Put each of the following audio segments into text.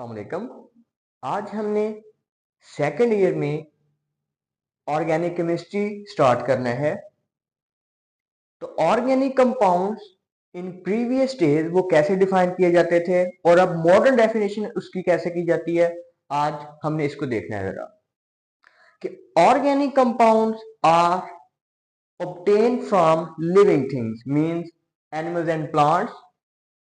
अस्सलाम वालेकुम। आज हमने सेकंड ईयर में ऑर्गेनिक केमिस्ट्री स्टार्ट करना है। तो organic compounds in previous days वो कैसे डिफाइन किए जाते थे और अब मॉडर्न डेफिनेशन उसकी कैसे की जाती है, आज हमने इसको देखना है जरा कि organic compounds are obtained from living things, means animals and plants,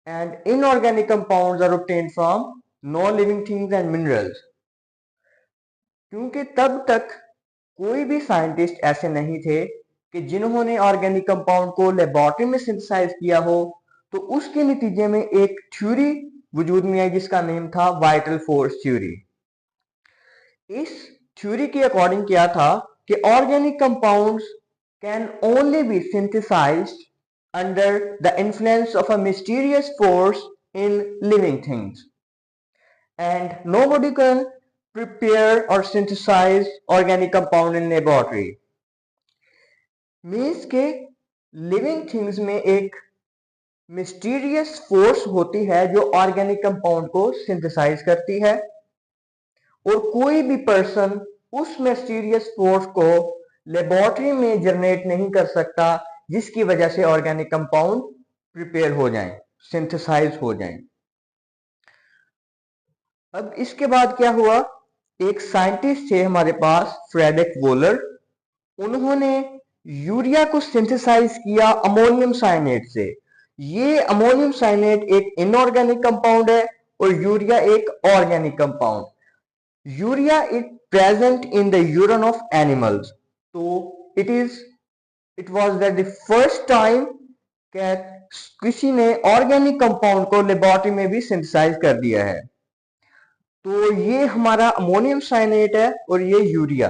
and inorganic compounds are obtained from non-living things and minerals. क्योंकि तब तक कोई भी साइंटिस्ट ऐसे नहीं थे कि जिन्होंने ऑर्गेनिक कंपाउंड को लेबोरेटरी में सिंथेसाइज किया हो, तो उसके नतीजे में एक थ्योरी वजूद में आई जिसका नेम था वाइटल फोर्स थ्योरी। इस थ्योरी के अकॉर्डिंग क्या था कि organic compounds can only be synthesized under the influence of a mysterious force in living things, and nobody can prepare or synthesize organic compound in laboratory. Means के living things में एक mysterious force होती है जो organic compound को synthesise करती है, और कोई भी पर्सन उस मिस्टीरियस फोर्स को लेबोरेटरी में जनरेट नहीं कर सकता जिसकी वजह से ऑर्गेनिक कंपाउंड प्रिपेयर हो जाएं, सिंथेसाइज हो जाएं। अब इसके बाद क्या हुआ, एक साइंटिस्ट थे हमारे पास फ्रेडरिक वोलर, उन्होंने यूरिया को सिंथेसाइज किया अमोनियम साइनेट से। ये अमोनियम साइनेट एक इनऑर्गेनिक कंपाउंड है और यूरिया एक organic compound. Urea is present in the urine of animals, तो it was the first time कि किसी ने ऑर्गेनिक कंपाउंड को लेबोरेटरी में भी सिंथेसाइज कर दिया है। तो ये हमारा अमोनियम साइनेट है और ये यूरिया।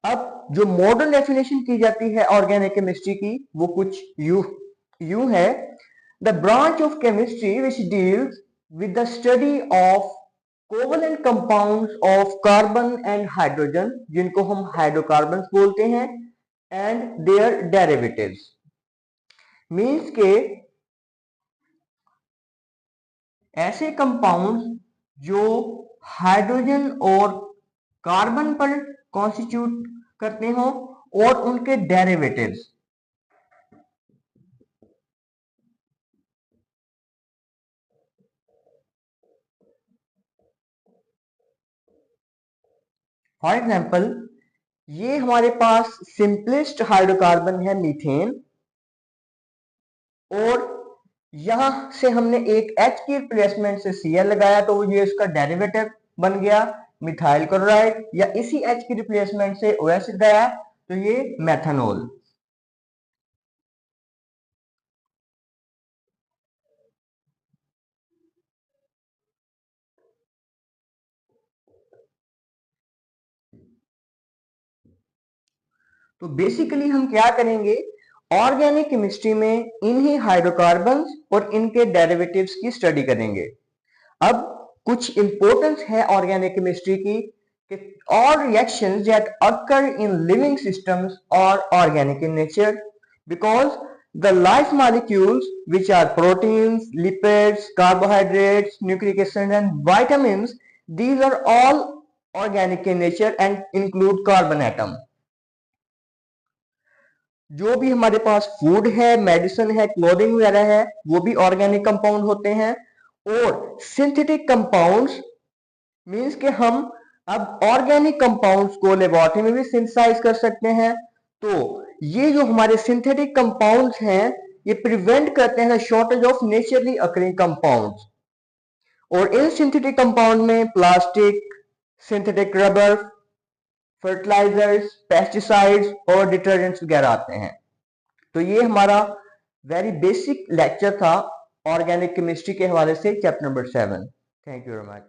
अब जो मॉडर्न डेफिनेशन की जाती है ऑर्गेनिक केमिस्ट्री की वो कुछ यूं है, the branch of chemistry which deals with the study of covalent compounds of carbon and hydrogen, जिनको हम हाइड्रोकार्बन्स बोलते हैं, एंड देयर डेरिवेटिव्स। मीन्स के ऐसे कंपाउंड्स जो हाइड्रोजन और कार्बन पर कॉन्स्टिट्यूट करते हो और उनके डेरिवेटिव्स। फॉर एग्जाम्पल, ये हमारे पास सिंपलेस्ट हाइड्रोकार्बन है मीथेन, और यहां से हमने एक H की रिप्लेसमेंट से Cl लगाया तो ये इसका डेरिवेटिव बन गया मिथाइल क्लोराइड, या इसी H की रिप्लेसमेंट से OH लगाया तो ये मेथनॉल। तो बेसिकली हम क्या करेंगे, ऑर्गेनिक केमिस्ट्री में इन्हीं हाइड्रोकार्बन्स और इनके डेरिवेटिव्स की स्टडी करेंगे। अब कुछ इंपॉर्टेंस है ऑर्गेनिक केमिस्ट्री की कि all reactions that occur in living systems are organic in nature because the life molecules, which are proteins, lipids, carbohydrates, nucleic acids and vitamins, these are all organic in nature and include carbon atom. जो भी हमारे पास food है, medicine है, clothing वगैरह है, वो भी organic compound होते हैं। और सिंथेटिक कंपाउंड्स मींस कि हम अब ऑर्गेनिक कंपाउंड्स को लेबोरेटरी में भी सिंथेसाइज कर सकते हैं। तो ये जो हमारे सिंथेटिक कंपाउंड्स हैं ये प्रिवेंट करते हैं shortage of naturally occurring compounds. और इन सिंथेटिक कंपाउंड में plastic, synthetic rubber, fertilizers, pesticides और डिटर्जेंट्स वगैरह आते हैं। तो ये हमारा वेरी बेसिक लेक्चर था ऑर्गेनिक केमिस्ट्री के हवाले से, chapter number 7। Thank you very much.